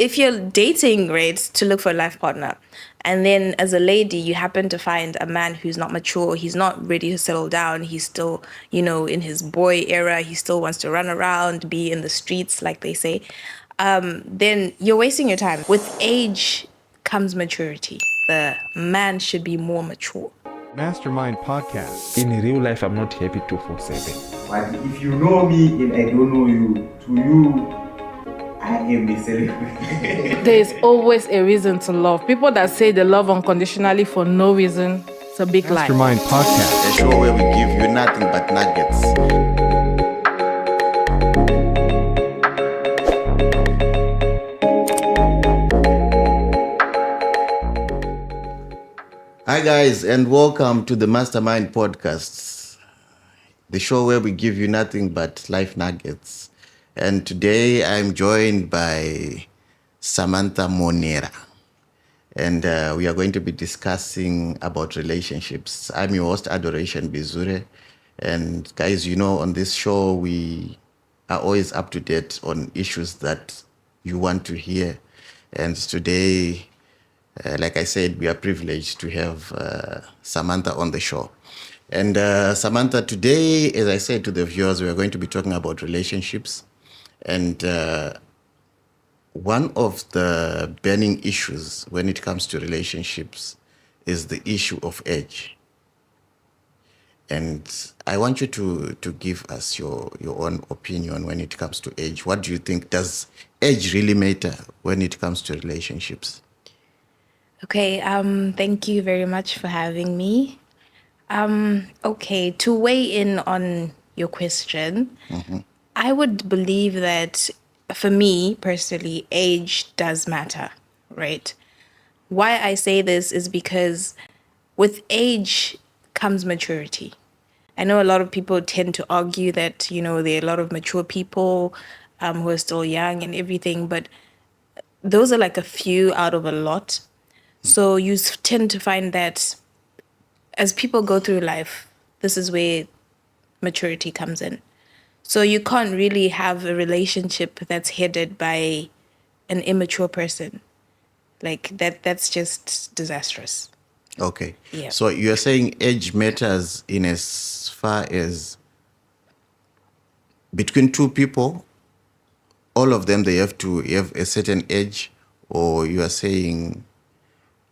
if you're dating, right, to look for a life partner, and then as a lady, you happen to find a man who's not mature, he's not ready to settle down, he's still, in his boy era, he still wants to run around, be in the streets, like they say, then you're wasting your time. With age comes maturity. The man should be more mature. Mastermind Podcast. In real life, I'm not happy 247. But if you know me and I don't know you, to you, I am a celebrity. There is always a reason to love. People that say they love unconditionally for no reason, it's a big lie. Mastermind Podcast. The show where we give you nothing but nuggets. Hi guys, and welcome to the Mastermind Podcast, the show where we give you nothing but life nuggets. And today I'm joined by Samantha Monera, and we are going to be discussing about relationships. I'm your host, Adoration Bizure, and guys, on this show we are always up to date on issues that you want to hear. And today, like I said, we are privileged to have Samantha on the show. And Samantha, today, as I said to the viewers, we are going to be talking about relationships. And one of the burning issues when it comes to relationships is the issue of age. And I want you to give us your own opinion when it comes to age. What do you think? Does age really matter when it comes to relationships? Okay, thank you very much for having me. Okay, to weigh in on your question, I would believe that for me personally, age does matter, right? Why I say this is because with age comes maturity. I know a lot of people tend to argue that, there are a lot of mature people who are still young and everything, but those are like a few out of a lot. So you tend to find that as people go through life, this is where maturity comes in. So you can't really have a relationship that's headed by an immature person. Like that's just disastrous. Okay. Yeah. So you're saying age matters in as far as between two people, all of them, they have to have a certain age, or you are saying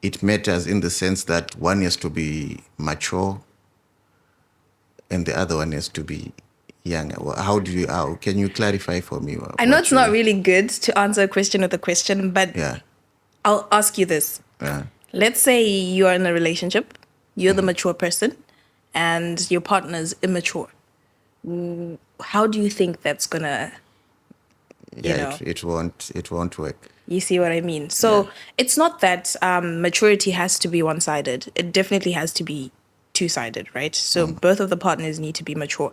it matters in the sense that one has to be mature and the other one has to be young. How can you clarify for me? I know it's not really good to answer a question with a question, but Yeah. I'll ask you this. Yeah. Let's say you are in a relationship, you're the mature person, and your partner's immature. How do you think that's gonna, It won't work. You see what I mean? So it's not that maturity has to be one-sided. It definitely has to be two-sided, right? So both of the partners need to be mature.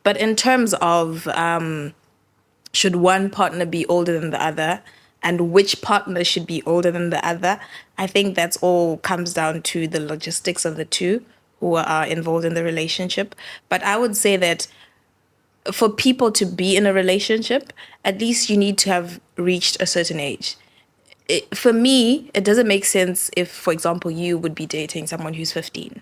But in terms of should one partner be older than the other, and which partner should be older than the other, I think that's all comes down to the logistics of the two who are involved in the relationship. But I would say that for people to be in a relationship, at least you need to have reached a certain age. For me, it doesn't make sense if, for example, you would be dating someone who's 15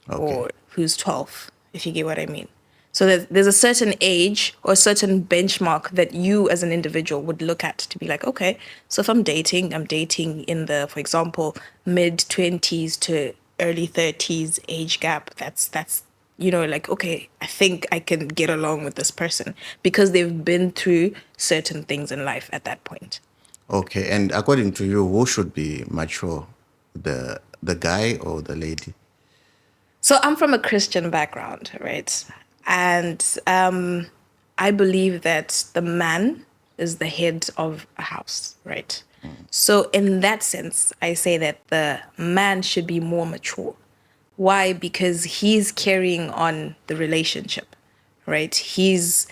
or who's 12, if you get what I mean. So there's a certain age or a certain benchmark that you as an individual would look at to be like, okay, so if I'm dating in the, for example, mid-20s to early 30s age gap. That's okay, I think I can get along with this person because they've been through certain things in life at that point. Okay, and according to you, who should be mature, the guy or the lady? So I'm from a Christian background, right? And I believe that the man is the head of a house, right? So in that sense, I say that the man should be more mature. Why? Because he's carrying on the relationship, right? He's,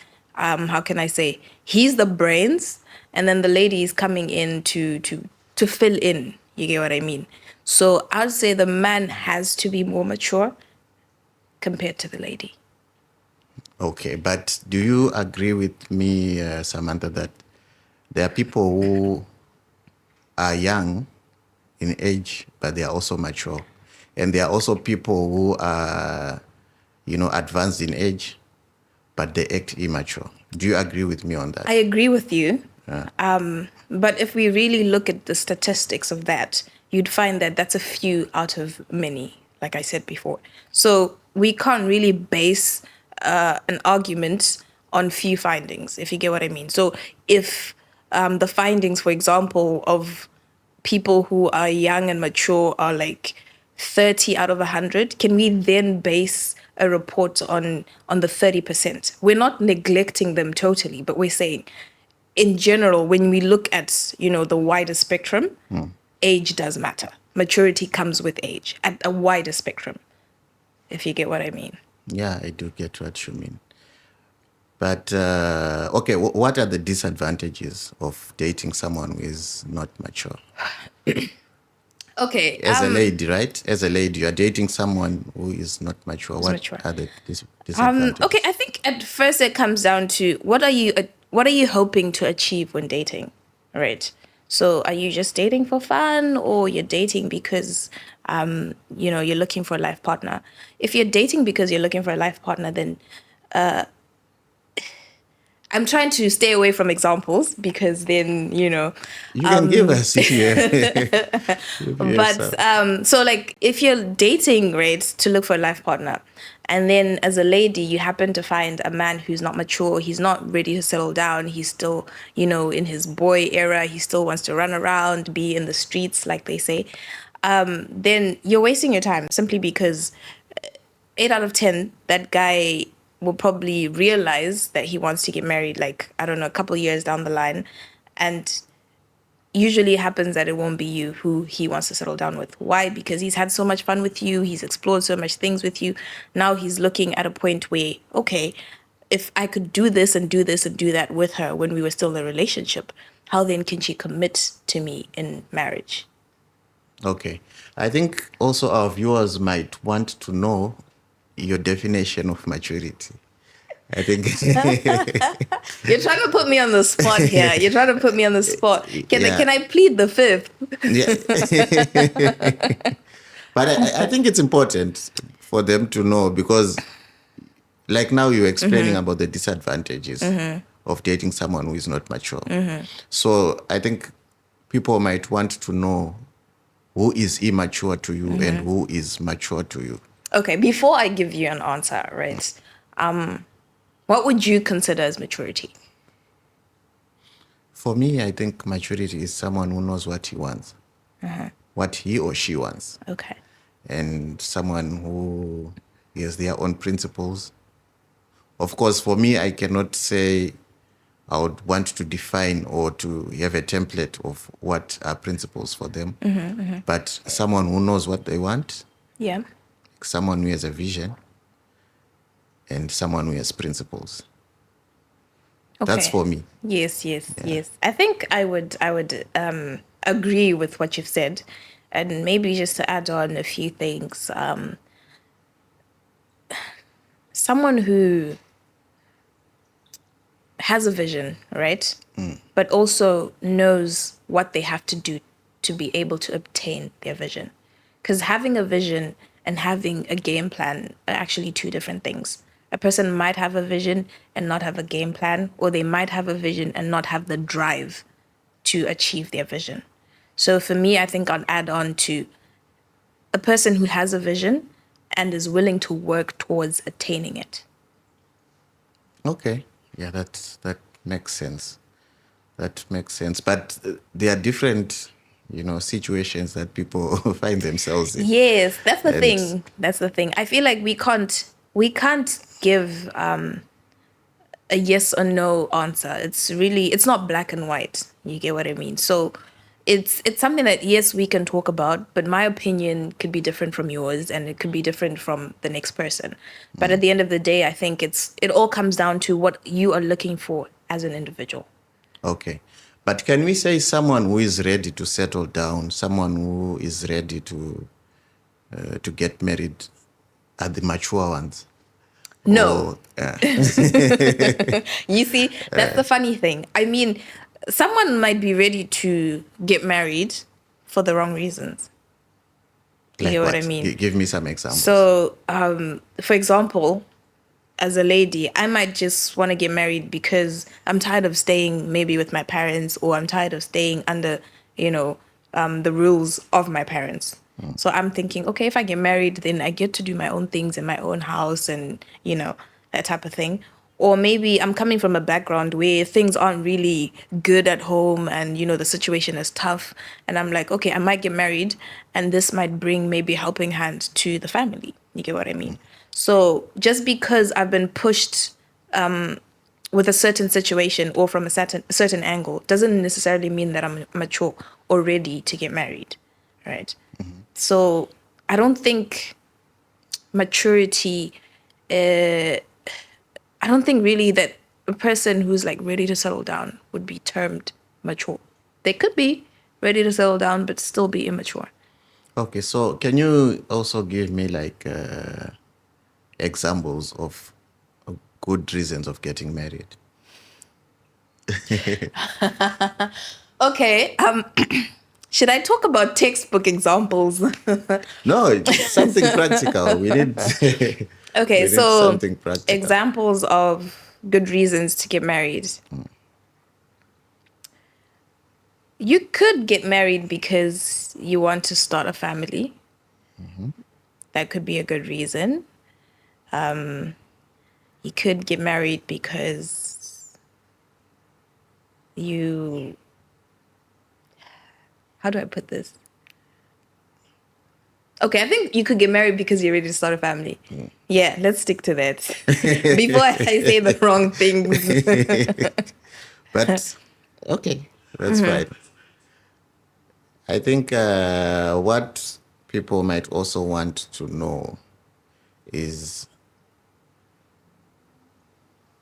he's the brains, and then the lady is coming in to fill in. You get what I mean? So I'd say the man has to be more mature compared to the lady. Okay, but do you agree with me, Samantha, that there are people who are young in age, but they are also mature. And there are also people who are, advanced in age, but they act immature. Do you agree with me on that? I agree with you. But if we really look at the statistics of that, you'd find that that's a few out of many, like I said before. So we can't really base an argument on few findings, if you get what I mean. So if the findings, for example, of people who are young and mature are like 30 out of 100, can we then base a report on the 30%? We're not neglecting them totally, but we're saying, in general, when we look at, the wider spectrum, age does matter. Maturity comes with age at a wider spectrum, if you get what I mean. Yeah, I do get what you mean. But, okay, what are the disadvantages of dating someone who is not mature? Okay. As a lady, right? As a lady, you are dating someone who is not mature. What mature. are the disadvantages? Okay, I think at first it comes down to what are you hoping to achieve when dating, right? So are you just dating for fun, or you're dating because you're looking for a life partner? If you're dating because you're looking for a life partner, then I'm trying to stay away from examples because then, You can give us here. But so like if you're dating, right, to look for a life partner, and then as a lady you happen to find a man who's not mature, he's not ready to settle down, he's still, in his boy era, he still wants to run around, be in the streets, like they say, then you're wasting your time simply because 8 out of 10, that guy will probably realize that he wants to get married, like, I don't know, a couple of years down the line. And usually it happens that it won't be you who he wants to settle down with. Why? Because he's had so much fun with you. He's explored so much things with you. Now he's looking at a point where, okay, if I could do this and do this and do that with her when we were still in a relationship, how then can she commit to me in marriage? Okay. I think also our viewers might want to know your definition of maturity. I think You're trying to put me on the spot here. You're trying to put me on the spot. Can I plead the fifth? Yeah. But I think it's important for them to know, because like now you're explaining about the disadvantages of dating someone who is not mature. So I think people might want to know who is immature to you and who is mature to you. Okay, before I give you an answer, right? What would you consider as maturity? For me, I think maturity is someone who knows what he wants, what he or she wants. Okay. And someone who has their own principles. Of course, for me, I cannot say I would want to define or to have a template of what are principles for them. But someone who knows what they want, Yeah. someone who has a vision, and someone who has principles. Okay. That's for me. Yes. I think I would agree with what you've said, and maybe just to add on a few things. Someone who has a vision, right? But also knows what they have to do to be able to obtain their vision. Because having a vision and having a game plan are actually two different things. A person might have a vision and not have a game plan, or they might have a vision and not have the drive to achieve their vision. So for me, I think I'd add on to a person who has a vision and is willing to work towards attaining it. Okay. Yeah, that makes sense. That makes sense. But there are different, situations that people find themselves in. Yes, that's the thing. That's the thing. I feel like we can't give a yes or no answer. It's not black and white. You get what I mean? So it's something that, yes, we can talk about, but my opinion could be different from yours, and it could be different from the next person. But at the end of the day, I think it all comes down to what you are looking for as an individual. Okay. But can we say someone who is ready to settle down, someone who is ready to get married, are the mature ones? No. Or, You see, that's the funny thing. I mean, someone might be ready to get married for the wrong reasons. You Like get what I what? mean? Give me some examples. So, for example, as a lady, I might just want to get married because I'm tired of staying maybe with my parents, or I'm tired of staying under, the rules of my parents. So I'm thinking, okay, if I get married, then I get to do my own things in my own house and, that type of thing. Or maybe I'm coming from a background where things aren't really good at home and, the situation is tough. And I'm like, okay, I might get married and this might bring maybe a helping hand to the family. You get what I mean? So just because I've been pushed with a certain situation or from a certain angle doesn't necessarily mean that I'm mature or ready to get married, right? So I don't think maturity, I don't think really that a person who's like ready to settle down would be termed mature. They could be ready to settle down, but still be immature. Okay, so can you also give me like examples of good reasons of getting married? Okay. Should I talk about textbook examples? No, it's something practical. We need. Okay, we need so something practical. examples of good reasons to get married. You could get married because you want to start a family. That could be a good reason. You could get married because how do I put this? Okay, I think you could get married because you're ready to start a family. Yeah, let's stick to that. Before I say the wrong things. But okay, that's fine. I think what people might also want to know is,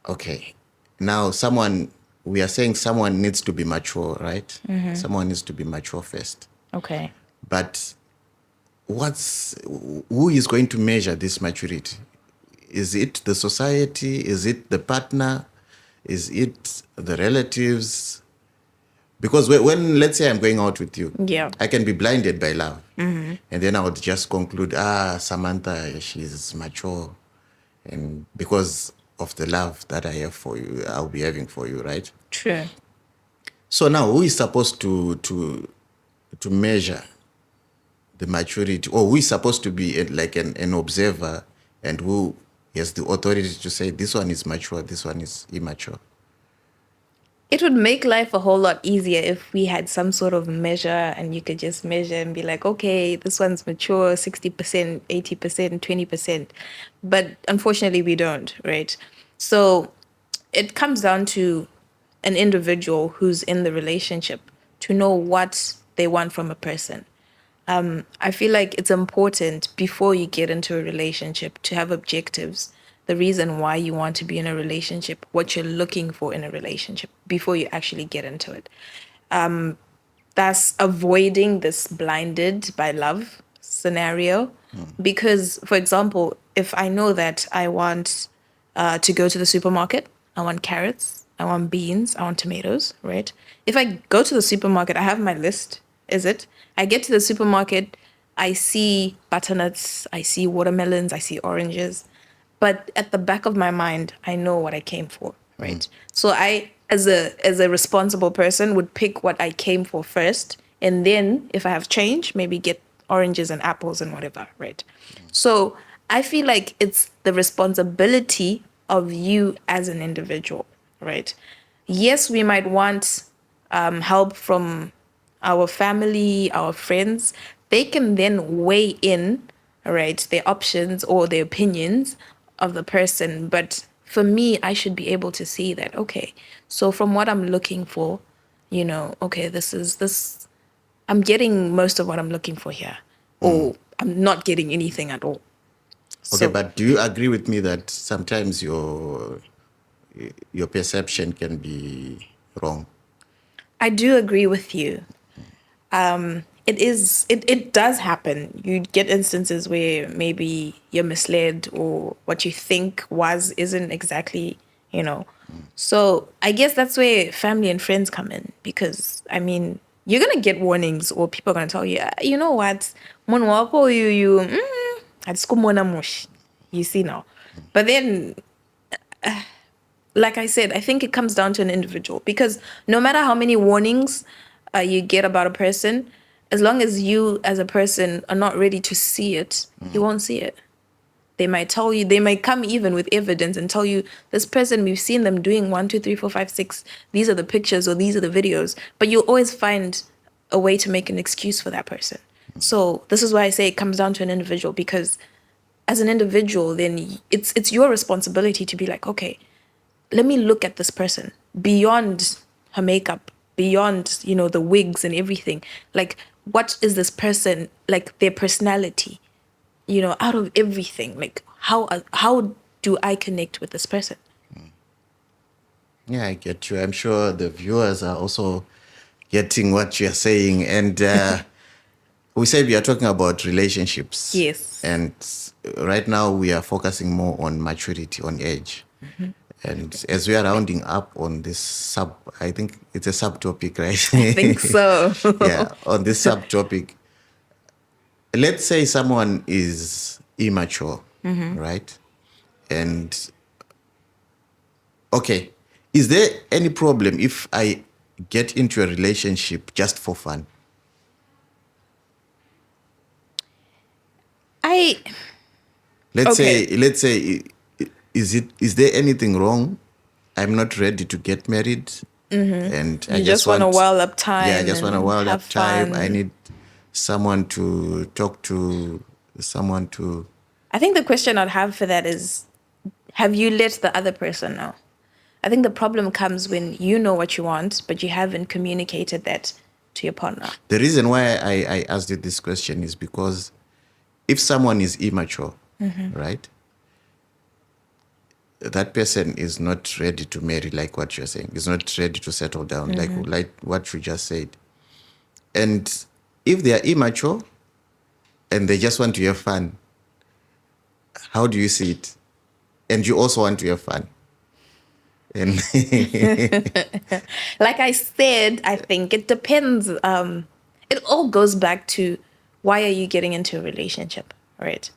okay, now we are saying someone needs to be mature, right? Someone needs to be mature first. Okay. But who is going to measure this maturity? Is it the society? Is it the partner? Is it the relatives? Because when let's say I'm going out with you, Yeah. I can be blinded by love. And then I would just conclude, Samantha, she's mature. And because of the love that I have for you, I'll be having for you, right? True. So now who is supposed to measure the maturity, or who is supposed to be like an observer, and who has the authority to say this one is mature, this one is immature? It would make life a whole lot easier if we had some sort of measure and you could just measure and be like, okay, this one's mature 60%, 80%, 20%. But unfortunately, we don't, right? So it comes down to an individual who's in the relationship to know what they want from a person. I feel like it's important before you get into a relationship to have objectives, the reason why you want to be in a relationship, what you're looking for in a relationship before you actually get into it. That's avoiding this blinded by love scenario. Because, for example, if I know that I want to go to the supermarket, I want carrots, I want beans, I want tomatoes, right? If I go to the supermarket, I have my list, I get to the supermarket, I see butternuts, I see watermelons, I see oranges. But at the back of my mind, I know what I came for, right? So I, as a responsible person, would pick what I came for first. And then if I have change, maybe get oranges and apples and whatever, right? So I feel like it's the responsibility of you as an individual, right? Yes, we might want help from our family, our friends. They can then weigh in, right, their options or their opinions of the person. But for me, I should be able to see that, okay, so from what I'm looking for, okay, this, I'm getting most of what I'm looking for here, or I'm not getting anything at all. Okay, but do you agree with me that sometimes your perception can be wrong? I do agree with you. It does happen. You get instances where maybe you're misled or what you think isn't exactly, you know. So I guess that's where family and friends come in, because I mean, you're gonna get warnings, or people are gonna tell you, you know what, Mon wako you see now. But then, like I said, I think it comes down to an individual, because no matter how many warnings you get about a person, as long as you as a person are not ready to see it, you won't see it. They might tell you, they might come even with evidence and tell you, this person, we've seen them doing 1, 2, 3, 4, 5, 6. These are the pictures or these are the videos. But you'll always find a way to make an excuse for that person. So this is why I say it comes down to an individual, because as an individual, then it's your responsibility to be like, okay, let me look at this person beyond her makeup, beyond, the wigs and everything. Like, what is this person, like their personality, out of everything? Like, how do I connect with this person? Yeah, I get you. I'm sure the viewers are also getting what you're saying. And we said we are talking about relationships. Yes. And right now we are focusing more on maturity, on age. Mm-hmm. And as we are rounding up on this I think it's a subtopic, right? I think so. Yeah, on this subtopic, let's say someone is immature, right? And, okay, is there any problem if I get into a relationship just for fun? Let's say, is there anything wrong? I'm not ready to get married, and I just want to while up time. Yeah, I just want to while up time. Fun. I need someone to talk to, I think the question I'd have for that is, have you let the other person know? I think the problem comes when you know what you want, but you haven't communicated that to your partner. The reason why I asked you this question is because if someone is immature, right, that person is not ready to marry, like what you're saying, is not ready to settle down, like what you just said. And if they are immature and they just want to have fun, how do you see it? And you also want to have fun. And like I said, I think it depends. It all goes back to, why are you getting into a relationship, right?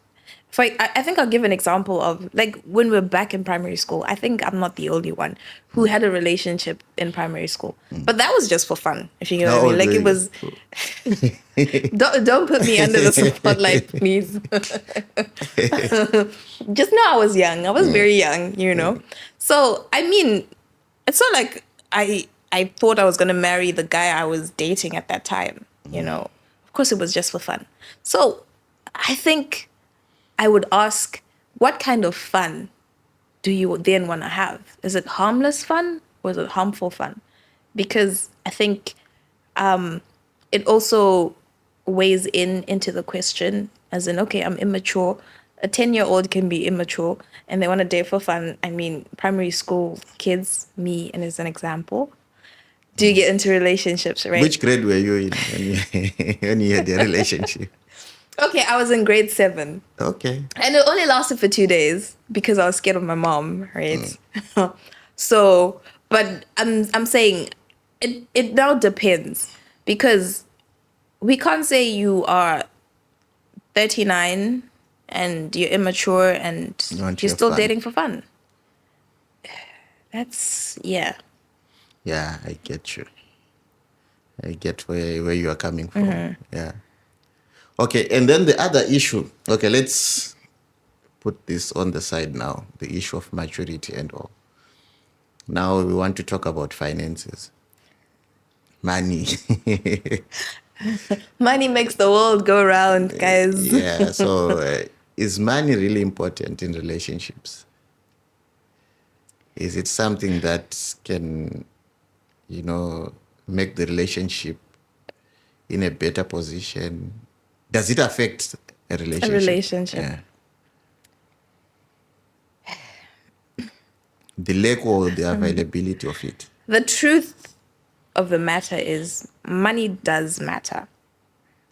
I think I'll give an example of, like, when we're back in primary school. I think I'm not the only one who had a relationship in primary school, but that was just for fun, if you get what I mean. Like, it was. don't put me under the spotlight, please. Just know I was young. I was very young, So I mean, it's not like I thought I was gonna marry the guy I was dating at that time. Of course, it was just for fun. So I think I would ask, what kind of fun do you then want to have? Is it harmless fun or is it harmful fun? Because I think it also weighs into the question, as in, okay, I'm immature. A 10-year-old can be immature and they want to date for fun. I mean, primary school kids, me, and as an example, do you get into relationships, right? Which grade were you in when you had the relationship? Okay, I was in grade 7. Okay. And it only lasted for 2 days because I was scared of my mom, right? So, but I'm saying it now depends, because we can't say you are 39 and you're immature and you're still dating for fun. That's, yeah. Yeah, I get you. I get where you are coming from. Yeah. Okay, and then the other issue. Okay, let's put this on the side now, the issue of maturity and all. Now we want to talk about finances. Money. Money makes the world go round, guys. Yeah, so is money really important in relationships? Is it something that can, make the relationship in a better position? Does it affect a relationship? A relationship. Yeah. The lack or the availability of it. The truth of the matter is, money does matter.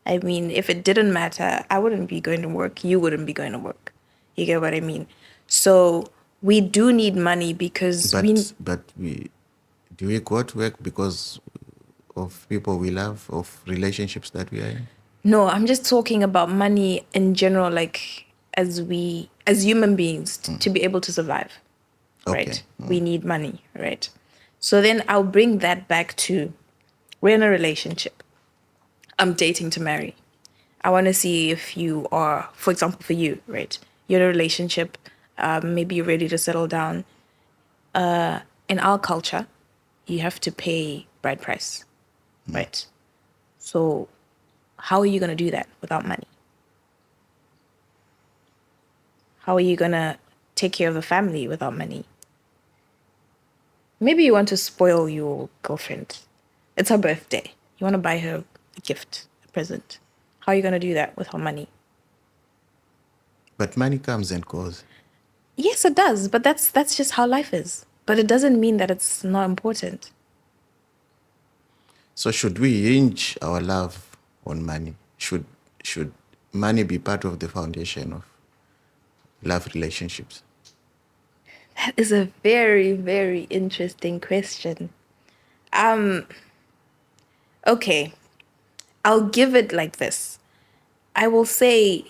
I mean, if it didn't matter, I wouldn't be going to work. You wouldn't be going to work. You get what I mean? So we do need money because But do we go to work because of people we love, of relationships that we are in? No, I'm just talking about money in general, like as human beings to be able to survive, right? Okay. We need money, right? So then I'll bring that back to, we're in a relationship. I'm dating to marry. I want to see if you are, for example, for you, right? You're in a relationship, maybe you're ready to settle down. In our culture, you have to pay bride price, right? So how are you going to do that without money? How are you going to take care of the family without money? Maybe you want to spoil your girlfriend. It's her birthday. You want to buy her a gift, a present. How are you going to do that without money? But money comes and goes. Yes, it does. But that's just how life is. But it doesn't mean that it's not important. So should we hinge our love on money? Should money be part of the foundation of love relationships? That is a very, very interesting question. Okay, I'll give it like this. I will say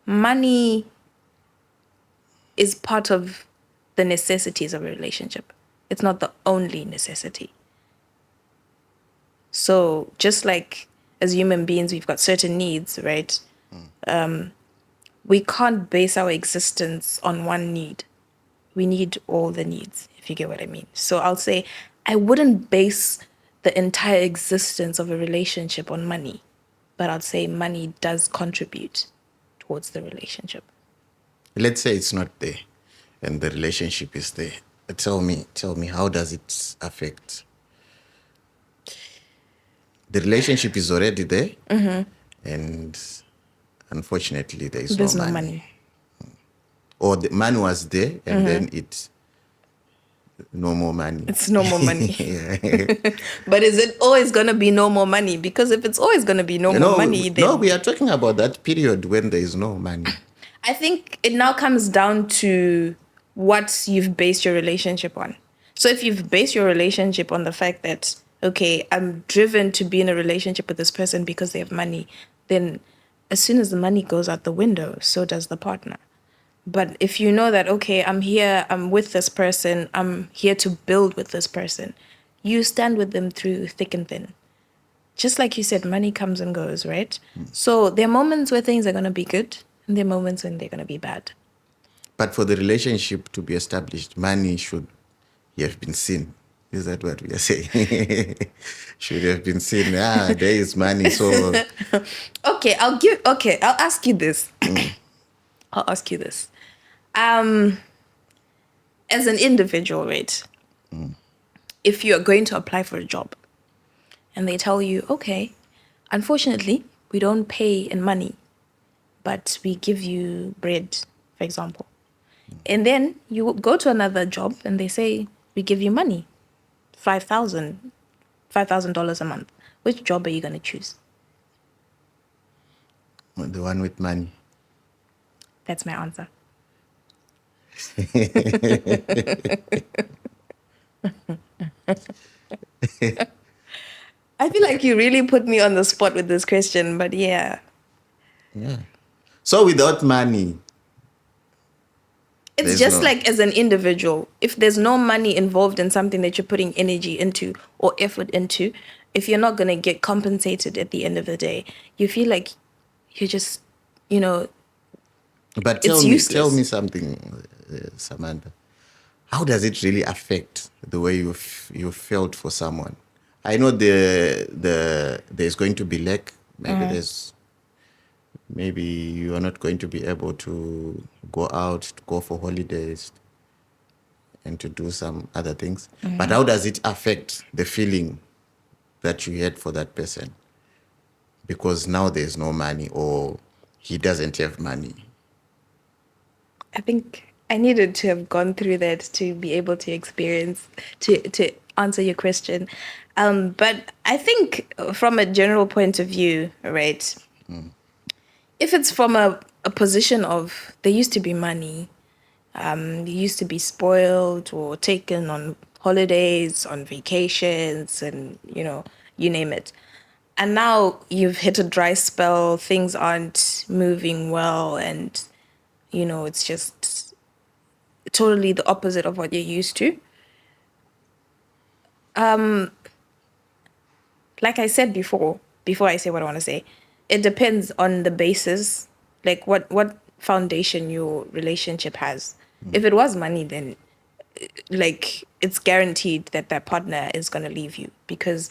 money is part of the necessities of a relationship. It's not the only necessity. So just like as human beings, we've got certain needs, right? We can't base our existence on one need. We need all the needs, if you get what I mean. So I'll say I wouldn't base the entire existence of a relationship on money, but I'd say money does contribute towards the relationship. Let's say it's not there and the relationship is there. Tell me, how does it affect? The relationship is already there, and unfortunately there's no money. Or the money was there and then it's no more money. It's no more money. Yeah. But is it always going to be no more money? Because if it's always going to be no more money, then... No, we are talking about that period when there is no money. I think it now comes down to what you've based your relationship on. So if you've based your relationship on the fact that, okay, I'm driven to be in a relationship with this person because they have money, then as soon as the money goes out the window, so does the partner. But if you know that, okay, I'm here, I'm with this person, I'm here to build with this person, you stand with them through thick and thin. Just like you said, money comes and goes, right? So there are moments where things are going to be good, and there are moments when they're going to be bad. But for the relationship to be established, money should have been seen. Is that what we are saying? Should have been seen. There is money, so... Okay, I'll ask you this. I'll ask you this. As an individual, right? If you are going to apply for a job and they tell you, okay, unfortunately, we don't pay in money, but we give you bread, for example. And then you go to another job and they say, we give you money, $5,000 a month. Which job are you going to choose? The one with money. That's my answer. I feel like you really put me on the spot with this question, but yeah. Yeah. So without money... It's just like as an individual, if there's no money involved in something that you're putting energy into or effort into, if you're not going to get compensated at the end of the day, you feel like you're just, But tell me something, Samantha. How does it really affect the way you felt for someone? I know there's going to be lack. Maybe you are not going to be able to go out, to go for holidays, and to do some other things. But how does it affect the feeling that you had for that person? Because now there's no money, or he doesn't have money. I think I needed to have gone through that to be able to experience, to answer your question. But I think from a general point of view, right, if it's from a position of there used to be money You used to be spoiled or taken on holidays, on vacations, and you name it. And now you've hit a dry spell, things aren't moving well, and it's just totally the opposite of what you're used to. Like I said before I say what I want to say, it depends on the basis, like what foundation your relationship has. If it was money, then like it's guaranteed that partner is going to leave you, because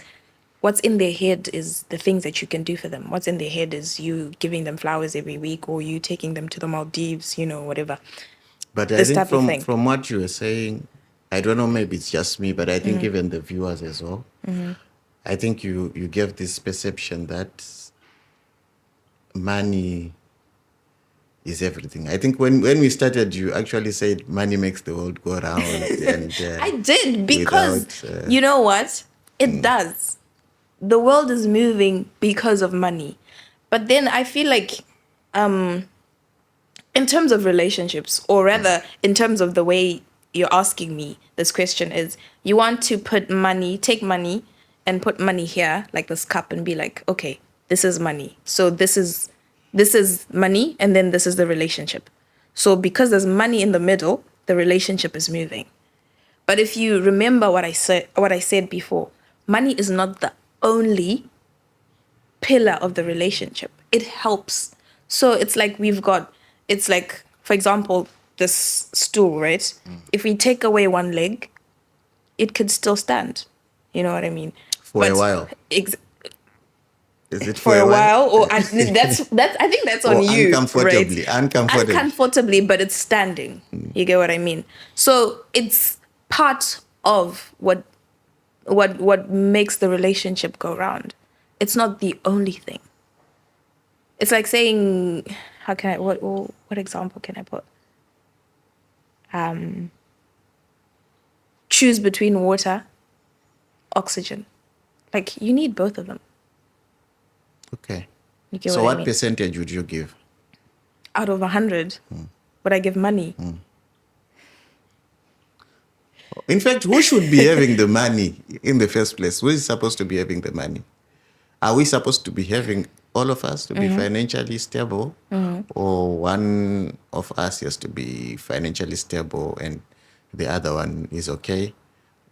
what's in their head is the things that you can do for them. What's in their head is you giving them flowers every week, or you taking them to the Maldives, whatever. But This I type of think thing. from what you were saying, I don't know, maybe it's just me, but I think even the viewers as well, I think you gave this perception that money is everything. I think when we started, you actually said money makes the world go round. And I did, because without, you know what? It does. The world is moving because of money. But then I feel like in terms of relationships, or rather in terms of the way you're asking me this question, is you want to take money and put money here, like this cup, and be like, okay, this is money. So this is money, and then this is the relationship. So because there's money in the middle, the relationship is moving. But if you remember what I said before, money is not the only pillar of the relationship. It helps. So it's like for example, this stool, right? If we take away one leg, it could still stand. You know what I mean? for a while. Is it for a while, or I think that's on Or you, uncomfortably, right? uncomfortably. Uncomfortably, but it's standing. You get what I mean? So it's part of what makes the relationship go round. It's not the only thing. It's like saying, what example can I put? Choose between water, oxygen. Like, you need both of them. Okay. You get So what I what mean? percentage would you give? Out of 100, would I give money? In fact, who should be having the money in the first place? Who is supposed to be having the money? Are we supposed to be having all of us to be financially stable? Or one of us has to be financially stable and the other one is okay?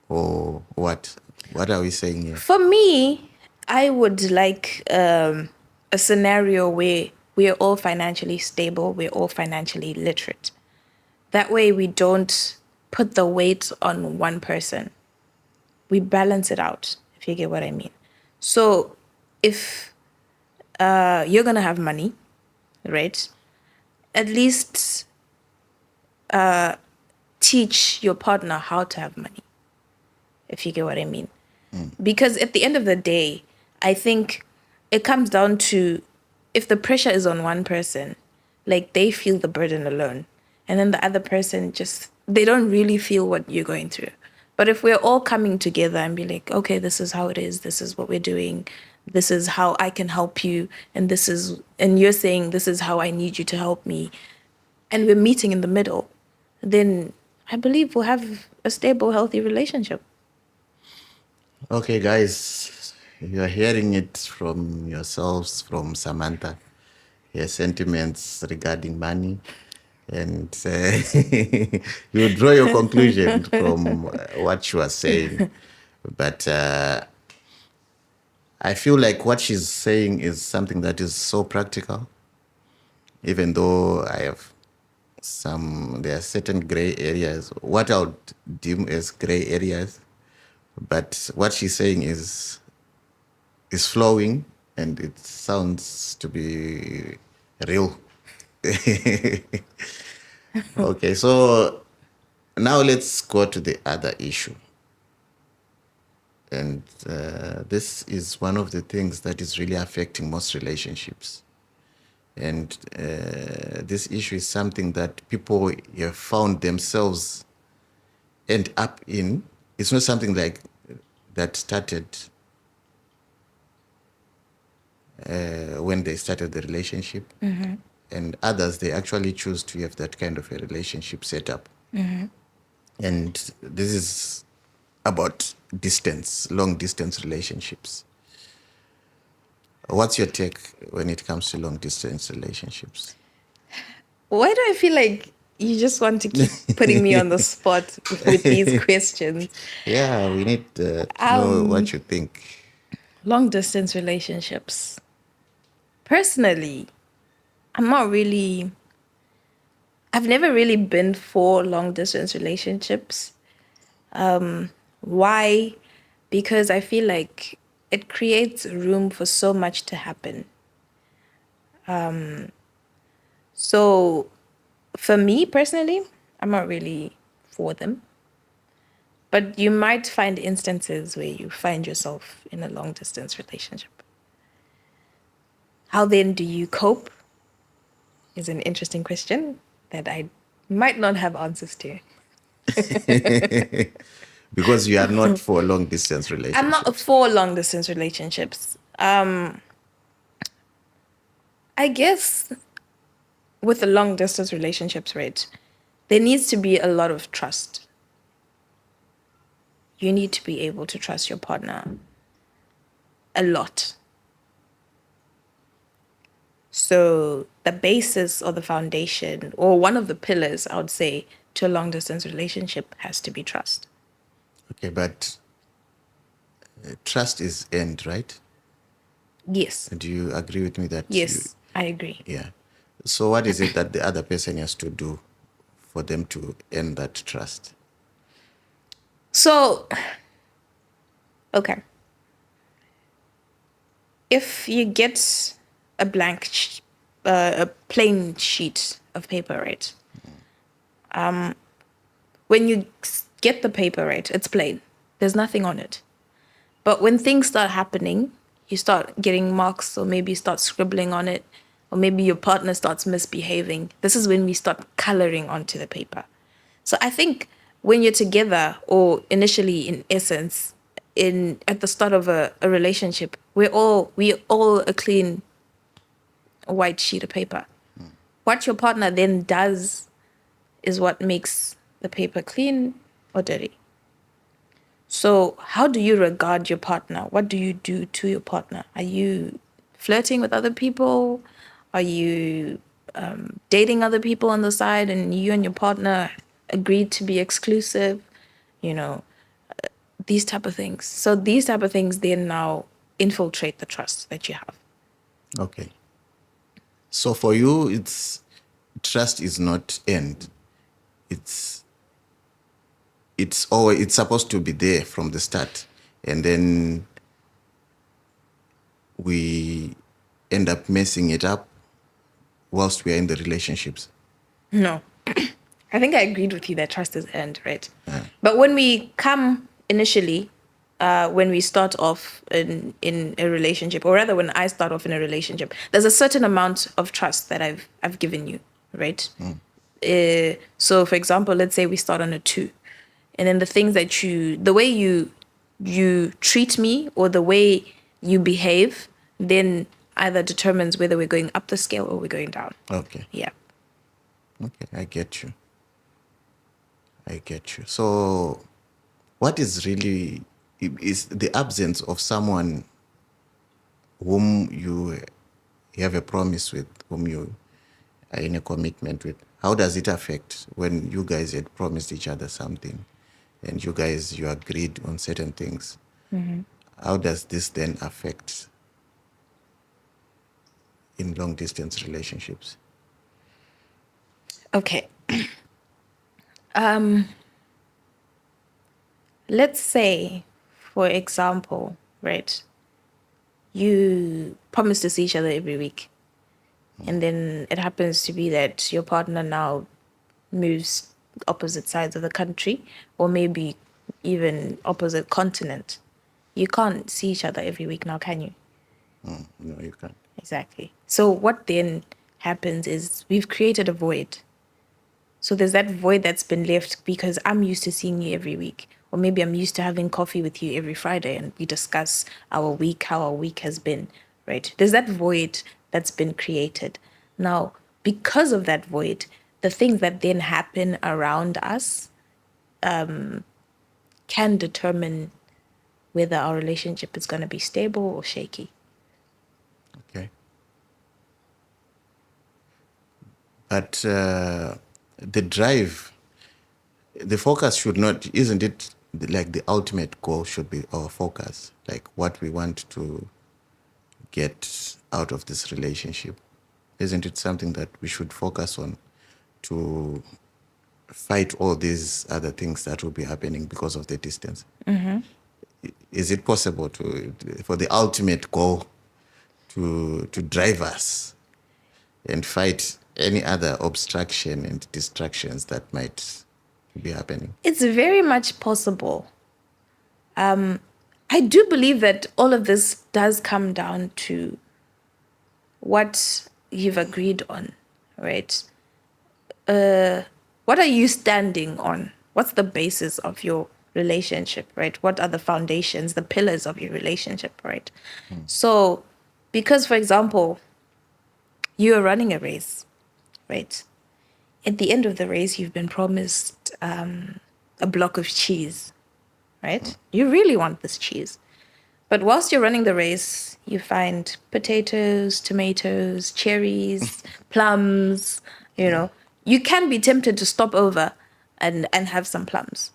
Or what? What are we saying here? For me, I would like a scenario where we're all financially stable, we're all financially literate. That way we don't put the weight on one person. We balance it out, if you get what I mean. So if you're going to have money, right? At least teach your partner how to have money, if you get what I mean. Because at the end of the day, I think it comes down to, if the pressure is on one person, like, they feel the burden alone. And then the other person they don't really feel what you're going through. But if we're all coming together and be like, okay, this is how it is, this is what we're doing, this is how I can help you, and you're saying this is how I need you to help me, and we're meeting in the middle, then I believe we'll have a stable, healthy relationship. Okay, guys, you're hearing it from yourselves, from Samantha, her sentiments regarding money. And you draw your conclusion from what she was saying. But I feel like what she's saying is something that is so practical, even though there are certain gray areas, what I would deem as gray areas. But what she's saying is flowing, and it sounds to be real. Okay, so now let's go to the other issue. And this is one of the things that is really affecting most relationships. And this issue is something that people have found themselves end up in. It's not something like that started when they started the relationship. and others, they actually choose to have that kind of a relationship set up. And this is about distance, long distance relationships. What's your take when it comes to long distance relationships? Why do I feel like you just want to keep putting me on the spot with these questions? Yeah, we need to know what you think. Long distance relationships. Personally, I've never really been for long distance relationships. Why? Because I feel like it creates room for so much to happen. So for me personally, I'm not really for them. But you might find instances where you find yourself in a long distance relationship. How then do you cope? Is an interesting question that I might not have answers to. Because you are not for long distance relationships. I'm not for long distance relationships. I guess with the long distance relationships, right, there needs to be a lot of trust. You need to be able to trust your partner a lot. So the basis or the foundation or one of the pillars, I would say, to a long distance relationship has to be trust. Okay, but trust is end, right? Yes. Do you agree with me that? Yes, I agree. Yeah. So what is it that the other person has to do for them to end that trust? So, okay. If you get a a plain sheet of paper, right? When you get the paper, right, it's plain. There's nothing on it. But when things start happening, you start getting marks or maybe you start scribbling on it, or maybe your partner starts misbehaving. This is when we start coloring onto the paper. So I think when you're together, or initially in essence, at the start of a relationship, we're all a clean white sheet of paper. What your partner then does is what makes the paper clean or dirty. So how do you regard your partner? What do you do to your partner? Are you flirting with other people? Are you dating other people on the side and you and your partner agreed to be exclusive? These type of things. So these type of things then now infiltrate the trust that you have. Okay. So for you, trust is not end. It's supposed to be there from the start, and then we end up messing it up whilst we are in the relationships. No. I think I agreed with you that trust is earned, right? But when we come initially, when we start off in a relationship, or rather when I start off in a relationship, there's a certain amount of trust that I've given you, right? So for example, let's say we start on a 2. And then the things that the way you treat me or the way you behave, then either determines whether we're going up the scale or we're going down. Okay. Yeah. Okay, I get you. So what is really is the absence of someone whom you have a promise with, whom you are in a commitment with. How does it affect when you guys had promised each other something and you agreed on certain things? Mm-hmm. How does this then affect in long distance relationships? Okay. Let's say, for example, right, you promise to see each other every week. And then it happens to be that your partner now moves opposite sides of the country, or maybe even opposite continent. You can't see each other every week now, can you? No, you can't. Exactly. So what then happens is we've created a void. So there's that void that's been left because I'm used to seeing you every week. Or maybe I'm used to having coffee with you every Friday and we discuss our week, how our week has been, right? There's that void that's been created. Now, because of that void, the things that then happen around us can determine whether our relationship is going to be stable or shaky. Okay. But the drive, the focus should not, isn't it like the ultimate goal should be our focus, like what we want to get out of this relationship? Isn't it something that we should focus on to fight all these other things that will be happening because of the distance? Is it possible for the ultimate goal to drive us and fight any other obstruction and distractions that might be happening? It's very much possible. I do believe that all of this does come down to what you've agreed on, right? What are you standing on? What's the basis of your relationship, right? What are the foundations, the pillars of your relationship, right? So, because, for example, you are running a race, right? At the end of the race, you've been promised a block of cheese, right? You really want this cheese. But whilst you're running the race, you find potatoes, tomatoes, cherries, plums, You can be tempted to stop over and have some plums.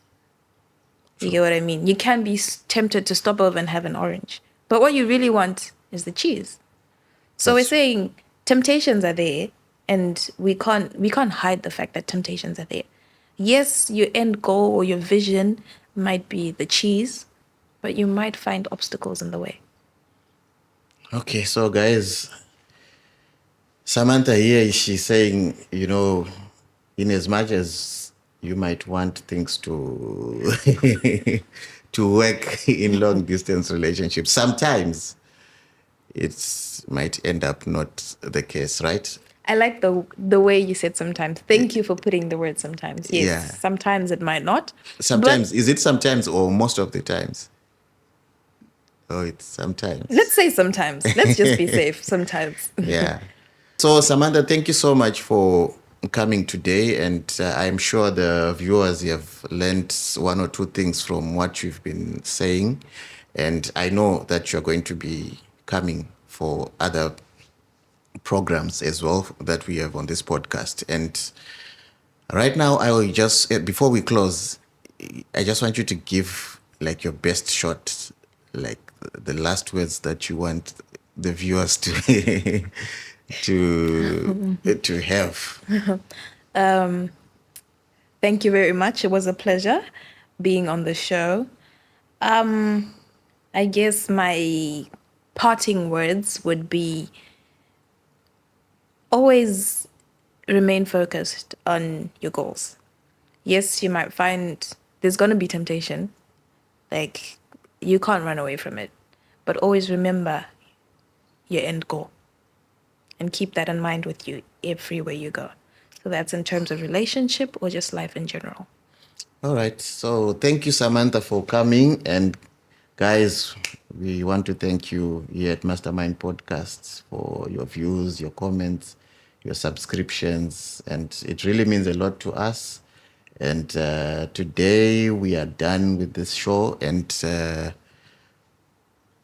You get what I mean? You can be tempted to stop over and have an orange. But what you really want is the cheese. So we're saying temptations are there, and we can't hide the fact that temptations are there. Yes, your end goal or your vision might be the cheese, but you might find obstacles in the way. Okay, so guys, Samantha here, she's saying, in as much as you might want things to to work in long distance relationships, sometimes it might end up not the case, right? I like the way you said sometimes. Thank you for putting the word sometimes. Yes, Yeah. sometimes it might not. Sometimes, is it sometimes or most of the times? Oh, it's sometimes. Let's say sometimes. Let's just be safe sometimes. Yeah. So, Samantha, thank you so much for coming today. And I'm sure the viewers have learned one or two things from what you've been saying. And I know that you're going to be coming for other programs as well that we have on this podcast. And right now, I will just, before we close, I just want you to give like your best shot, like the last words that you want the viewers to to have. Thank you very much. It was a pleasure being on the show. I guess my parting words would be always remain focused on your goals. Yes, you might find there's going to be temptation. Like, you can't run away from it. But always remember your end goal. And keep that in mind with you everywhere you go. So that's in terms of relationship or just life in general. All right. So thank you, Samantha, for coming. And guys, we want to thank you here at Mastermind Podcasts for your views, your comments, your subscriptions. And it really means a lot to us. And today we are done with this show. And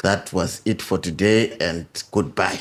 that was it for today. And goodbye.